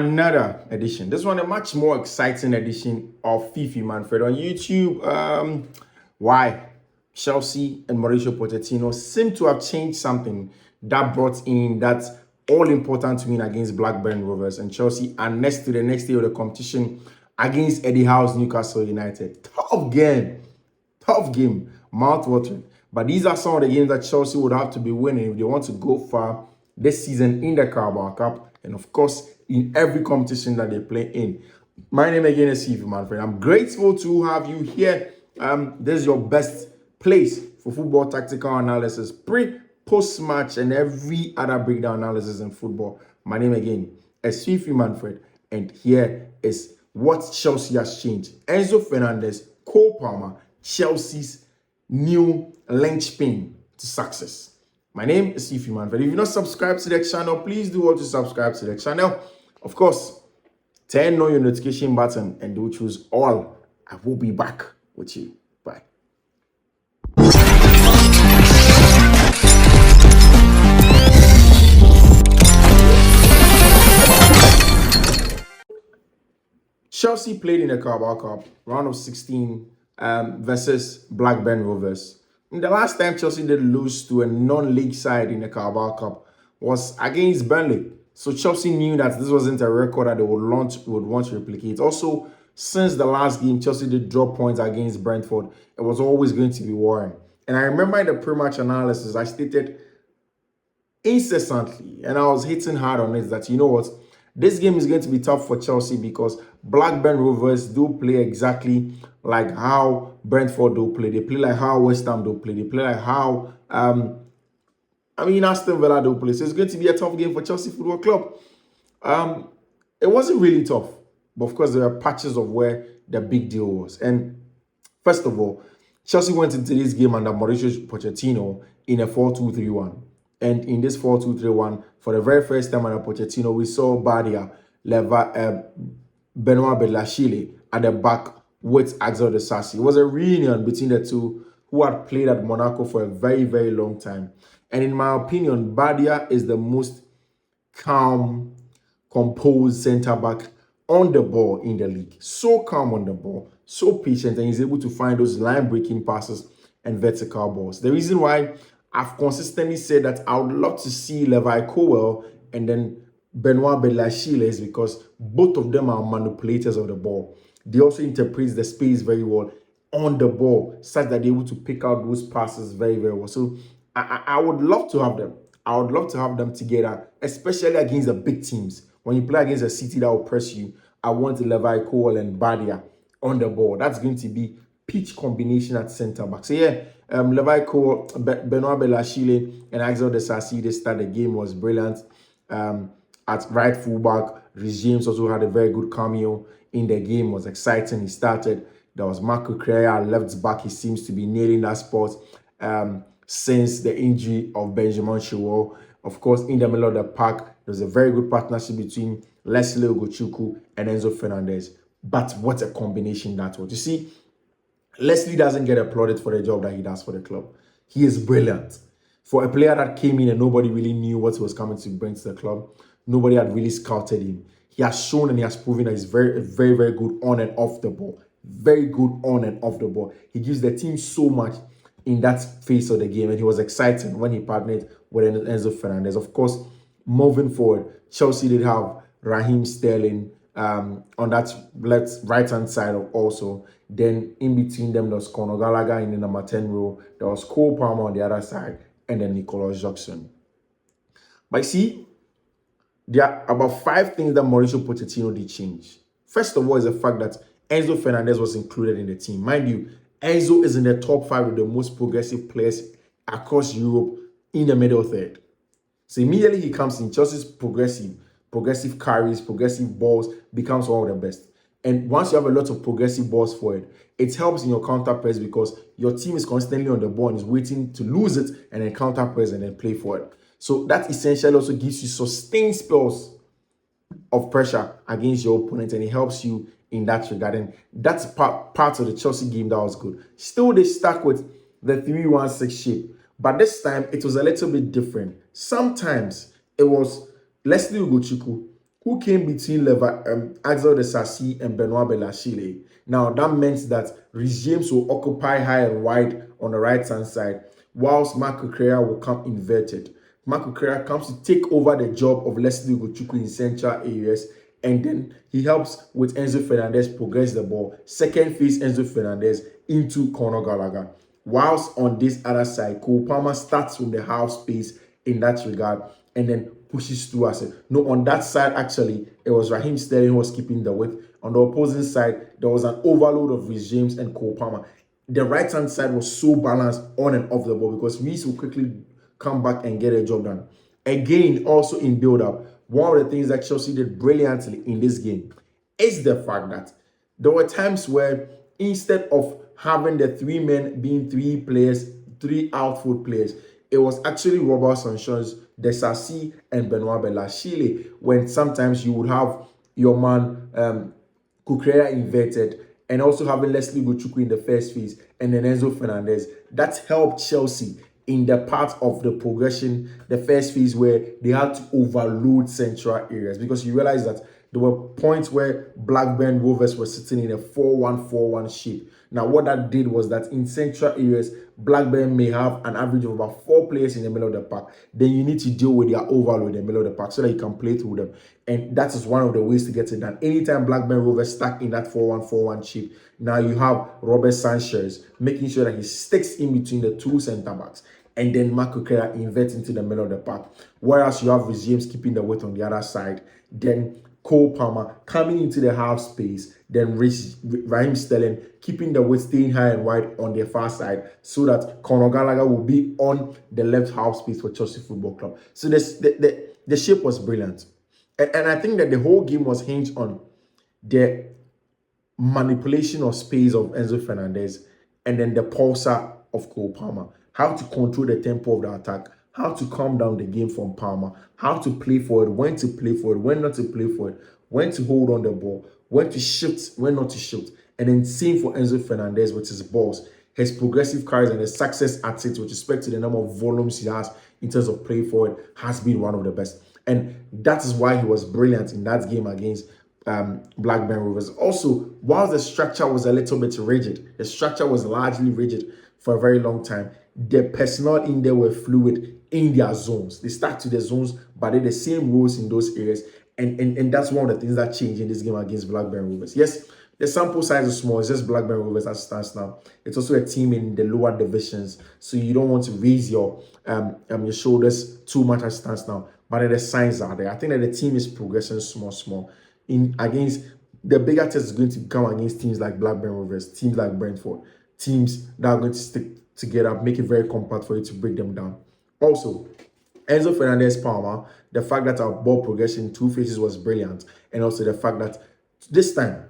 another edition. This one a much more exciting edition of Fiifi-Manfred on YouTube. Why Chelsea and Mauricio Pochettino seem to have changed something that brought in that all-important win against Blackburn Rovers, and Chelsea are next day of the competition against Eddie Howe's Newcastle United. Tough game, mouth-watering. But these are some of the games that Chelsea would have to be winning if they want to go far this season in the Carabao Cup, and of course in every competition that they play in. My name again is Fiifi-Manfred. I'm grateful to have you here. This is your best place for football tactical analysis, post-match, and every other breakdown analysis in football. My name again is Fiifi-Manfred, and here is what Chelsea has changed. Enzo Fernandez, Cole Palmer, Chelsea's new linchpin to success. My name is Fiifi-Manfred. If you're not subscribed to the channel, please do want to subscribe to the channel. Of course, turn on your notification button and do choose all. I will be back with you. Bye. Chelsea played in the Carabao Cup, round of 16 versus Blackburn Rovers. And the last time Chelsea did lose to a non-league side in the Carabao Cup was against Burnley. So Chelsea knew that this wasn't a record that they would want to replicate. Also, since the last game, Chelsea did drop points against Brentford. It was always going to be worrying. And I remember in the pre-match analysis, I stated incessantly, and I was hitting hard on it, that you know what, this game is going to be tough for Chelsea because Blackburn Rovers do play exactly like how Brentford do play. They play like how West Ham do play. They play like how Aston Villa do play. So it's going to be a tough game for Chelsea Football Club. It wasn't really tough, but of course there are patches of where the big deal was. And first of all, Chelsea went into this game under Mauricio Pochettino in a 4-2-3-1. And in this 4-2-3-1, for the very first time under Pochettino, we saw Benoit Badiashile at the back with Axel Disasi. It was a reunion between the two who had played at Monaco for a very, very long time. And in my opinion, Badia is the most calm, composed centre-back on the ball in the league. So calm on the ball, so patient, and he's able to find those line-breaking passes and vertical balls. The reason why I've consistently said that I would love to see Levi Colwill and then Benoit Badiashile is because both of them are manipulators of the ball. They also interpret the space very well on the ball, such that they're able to pick out those passes very, very well. So I would love to have them. I would love to have them together, especially against the big teams. When you play against a City that will press you, I want Levi Colwill and Badia on the ball. That's going to be pitch combination at centre back. So yeah, Levi Colwill, Benoit Badiashile, and Axel Disasi, they start the game was brilliant. At right fullback, Rhys James also had a very good cameo in the game. Was exciting. He started. There was Marco Correa, left back. He seems to be nailing that spot since the injury of Benjamin Chilwell. Of course, in the middle of the park, there was a very good partnership between Leslie Ugochukwu and Enzo Fernandez. But what a combination that was. You see, Leslie doesn't get applauded for the job that he does for the club. He is brilliant. For a player that came in and nobody really knew what he was coming to bring to the club, nobody had really scouted him. He has shown and he has proven that he's very, very, very good on and off the ball. Very good on and off the ball. He gives the team so much in that phase of the game, and he was exciting when he partnered with Enzo Fernandez. Of course, moving forward, Chelsea did have Raheem Sterling on that right-hand side also. Then in between them, there was Conor Gallagher in the number 10 row. There was Cole Palmer on the other side, and then Nicolas Jackson. But see, there are about 5 things that Mauricio Pochettino did change. First of all is the fact that Enzo Fernandez was included in the team. Mind you, Enzo is in the top 5 of the most progressive players across Europe in the middle third. So immediately he comes in, Chelsea's progressive carries, progressive balls, becomes one of the best. And once you have a lot of progressive balls forward, it helps in your counter press because your team is constantly on the ball and is waiting to lose it and then counter press and then play forward. So that essentially also gives you sustained spells of pressure against your opponent, and it helps you in that regard. And that's part of the Chelsea game that was good. Still, they stuck with the 3-1-6 shape, but this time it was a little bit different. Sometimes it was Leslie Ugochukwu who came between Axel de Sassy and Benoit Belachile. Now, that meant that Rhys James will occupy high and wide on the right-hand side, whilst Mark Cucurella will come inverted. Mark Cucurella comes to take over the job of Leslie Ugochukwu in central areas, and then he helps with Enzo Fernandez progress the ball. Second phase Enzo Fernandez into Conor Gallagher. Whilst on this other side, Cole Palmer starts from the half space in that regard and then pushes through us. No, on that side, actually, it was Raheem Sterling who was keeping the width. On the opposing side, there was an overload of Rhys James and Cole Palmer. The right-hand side was so balanced on and off the ball because Rhys will quickly come back and get a job done. Again, also in build-up, one of the things that Chelsea did brilliantly in this game is the fact that there were times where instead of having the three men being three players, three outfield players, it was actually Robert Sanchez, Desassi, and Benoit Belachile, when sometimes you would have your man Cucurella inverted and also having Leslie Ugochukwu in the first phase and then Enzo Fernandez. That helped Chelsea in the part of the progression, the first phase where they had to overload central areas, because you realize that there were points where Blackburn Rovers were sitting in a 4-1-4-1 shape. Now, what that did was that in central areas, Blackburn may have an average of about 4 players in the middle of the park. Then you need to deal with their overload in the middle of the park so that you can play through them. And that is one of the ways to get it done. Anytime Blackburn Rovers stuck in that 4-1-4-1 shape, now you have Robert Sanchez making sure that he sticks in between the two centre backs, and then Mark Cucurella inverts into the middle of the park. Whereas you have Rhys James keeping the weight on the other side. Then Cole Palmer coming into the half space. Then Raheem Sterling keeping the weight, staying high and wide on the far side, so that Conor Gallagher will be on the left half space for Chelsea Football Club. So the shape was brilliant. And I think that the whole game was hinged on the manipulation of space of Enzo Fernandez and then the pulsar of Cole Palmer. How to control the tempo of the attack, how to calm down the game from Palmer, how to play for it, when to play for it, when not to play for it, when to hold on the ball, when to shift, when not to shift. And then same for Enzo Fernandez with his balls, his progressive carries and his success at it with respect to the number of volumes he has in terms of play forward has been one of the best. And that is why he was brilliant in that game against Blackburn Rovers. Also, while the structure was a little bit rigid, the structure was largely rigid for a very long time, the personnel in there were fluid in their zones. They stuck to the zones, but they're the same rules in those areas. And that's one of the things that changed in this game against Blackburn Rovers. Yes, the sample size is small. It's just Blackburn Rovers as it stands now. It's also a team in the lower divisions, so you don't want to raise your shoulders too much as it stands now. But the signs are there. I think that the team is progressing small. In against the bigger test is going to come against teams like Blackburn Rovers, teams like Brentford, teams that are going to stick together, make it very compact for you to break them down. Also, Enzo Fernandez Palmer, the fact that our ball progression in two phases was brilliant, and also the fact that this time,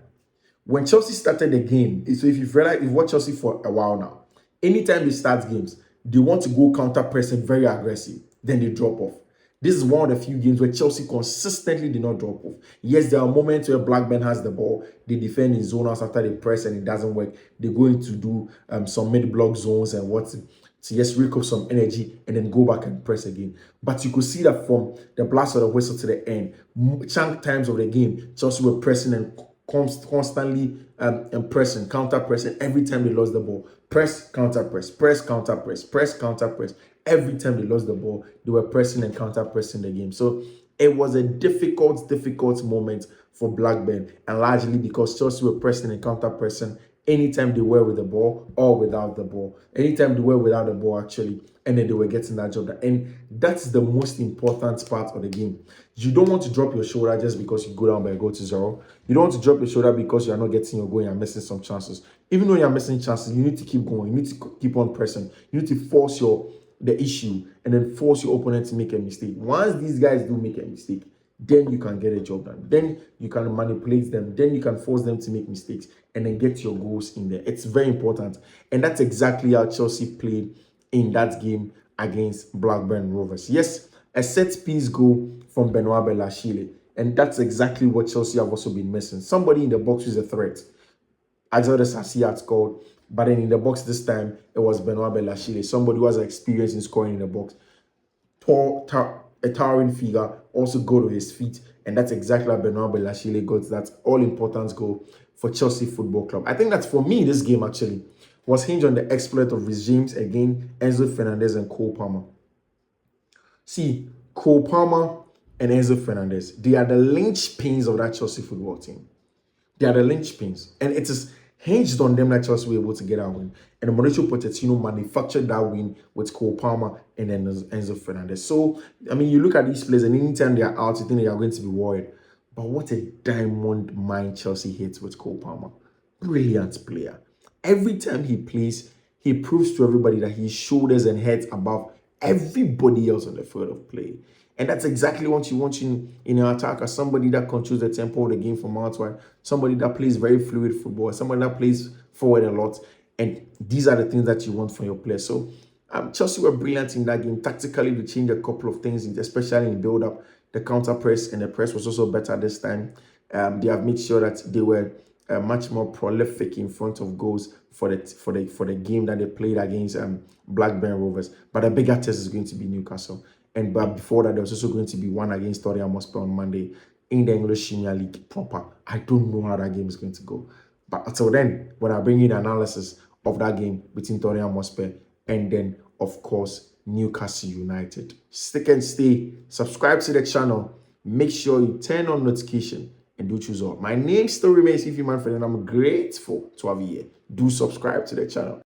when Chelsea started the game, so if you've realized, you've watched Chelsea for a while now, anytime they start games, they want to go counter pressing very aggressive, then they drop off. This is one of the few games where Chelsea consistently did not drop off. Yes, there are moments where Blackburn has the ball, they defend in zones after they press and it doesn't work. They're going to do some mid-block zones and what to just recoup some energy and then go back and press again. But you could see that from the blast of the whistle to the end, chunk times of the game, Chelsea were pressing and constantly pressing, counter-pressing every time they lost the ball. Press, counter-press, press, counter-press, press, counter-press. Every time they lost the ball, they were pressing and counter-pressing the game. So it was a difficult moment for Blackburn, and largely because Chelsea were pressing and counter-pressing anytime they were with the ball or without the ball. Anytime they were without the ball, actually, and then they were getting that job done. And that's the most important part of the game. You don't want to drop your shoulder just because you go down by a goal to 0. You don't want to drop your shoulder because you are not getting your goal and you're missing some chances. Even though you're missing chances, you need to keep going. You need to keep on pressing. You need to force the issue and then force your opponent to make a mistake. Once these guys do make a mistake, then you can get a job done. Then you can manipulate them. Then you can force them to make mistakes and then get your goals in there. It's very important. And that's exactly how Chelsea played in that game against Blackburn Rovers. Yes, a set piece goal from Benoit Belachile. And that's exactly what Chelsea have also been missing. Somebody in the box is a threat. Axel de Sassy had scored, but then in the box this time, it was Benoit Belachile, somebody who has experience in scoring in the box. A towering figure, also go to his feet And that's exactly why Benoit Bellachile got that all-important goal for Chelsea Football Club. I think that for me, this game actually was hinged on the exploit of regimes again, Enzo Fernandez and Cole Palmer. See, Cole Palmer and Enzo Fernandez, they are the linchpins of that Chelsea football team. They are the linchpins. And it is hinged on them that Chelsea were able to get that win. And Mauricio Pochettino manufactured that win with Cole Palmer and then Enzo Fernandez. So, I mean, you look at these players and anytime they are out, you think they are going to be worried. But what a diamond mine Chelsea hits with Cole Palmer. Brilliant player. Every time he plays, he proves to everybody that he's shoulders and heads above everybody else on the field of play. And that's exactly what you want in an attacker. Somebody that controls the tempo of the game from outside. Somebody that plays very fluid football. Somebody that plays forward a lot. And these are the things that you want from your players. So Chelsea were brilliant in that game. Tactically, they changed a couple of things, especially in build-up. The counter press and the press was also better this time. They have made sure that they were much more prolific in front of goals for the game that they played against Blackburn Rovers. But the bigger test is going to be Newcastle. But before that, there was also going to be one against Tottenham Hotspur on Monday in the English Premier League proper. I don't know how that game is going to go. But until then, when I bring in the analysis of that game between Tottenham Hotspur and then, of course, Newcastle United. Stick and stay. Subscribe to the channel. Make sure you turn on notification and do choose all. My name still remains Fiifi-Manfred and I'm grateful to have you here. Do subscribe to the channel.